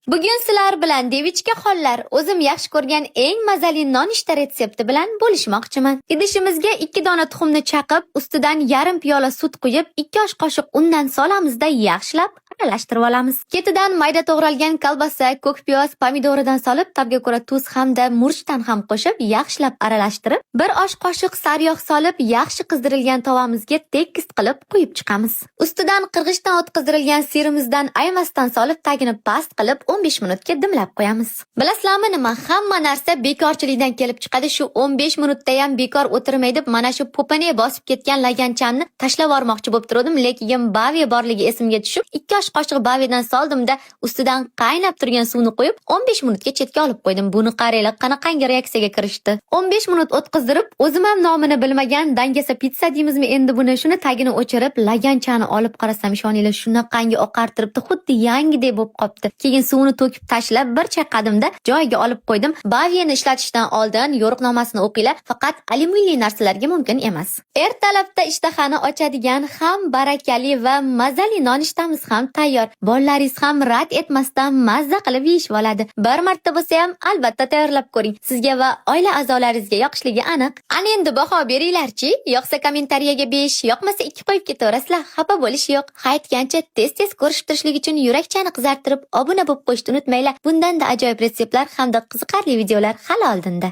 Bugun sizlar bilan devichka xollar o'zim yaxshi ko'rgan eng mazali nonushta retsepti bilan bo'lishmoqchiman. Idishimizga 2 dona tuxumni chaqib, ustidan yarim piyola sut quyib, 2 osh qoshiq undan solamizda yaxshilab aralashtirib olamiz. Ketidan mayda to'g'ralgan kolbasa, ko'k piyoz, pomidoridan solib, tabga ko'ra tuz hamda murchdan ham qo'shib, yaxshilab aralashtirib, 1 osh qoshiq sariyog' solib, yaxshi qizdirilgan tovamizga tekis qilib quyib chiqamiz. Ustidan qirg'ichdan o'tkazdirilgan sirimizdan aymasdan solib, tagini past qilib 15 minutga dimlab qo'yamiz. Bilasizlarmi nima? Hamma narsa bekorchilikdan kelib chiqadi. Shu 15 minutda ham bekor o'tirmaydi. Mana shu popane bosib ketgan laganchamni tashlab yubormoqchi bo'lib turdim, lekin baviya borligi esimga tushib, 2 osh qoshiq baviyadan soldimda, ustidan qaynab turgan suvni qo'yib, 15 minutga chetga olib qo'ydim. Buni qaranglar, qanaqangi reaksiyaga kirishdi. 15 minut o'tkazdirib, o'zim ham nomini bilmagan dangasa pitsa deymizmi endi buni, shuni tagini o'chirib, laganchani olib qarasam, ishoninglar, shunaqangi oqartiribdi, xuddi yangidek bo'lib qopti. Keyin suvni to'kib tashlab, bir chaqadimda joyiga olib qo'ydim. Baviyani ishlatishdan oldin yo'riqnomasini o'qinglar, faqat alyuminli narsalarga mumkin emas. Ertalabda ishtahani ochadigan ham barakali va mazali nonushtamiz ham tayyor. Bolalaringiz ham rad etmasdan mazza qilib yeyishib oladi. Bir marta bo'lsa ham albatta tayyorlab ko'ring. Sizga va oila a'zolaringizga yoqishligi aniq. Ana endi baho beringlar-chi. Yoqsa kommentariyaga 5, yoqmasa 2 qo'yib ketaverasizlar. Xafa bo'lish yo'q. Aytgancha tez-tez ko'rishib turishlik uchun yurakchani qizartirib, obuna bo'lib qo'yishni unutmanglar. Bundan da ajoyib retseptlar hamda qiziqarli videolar hali oldinda.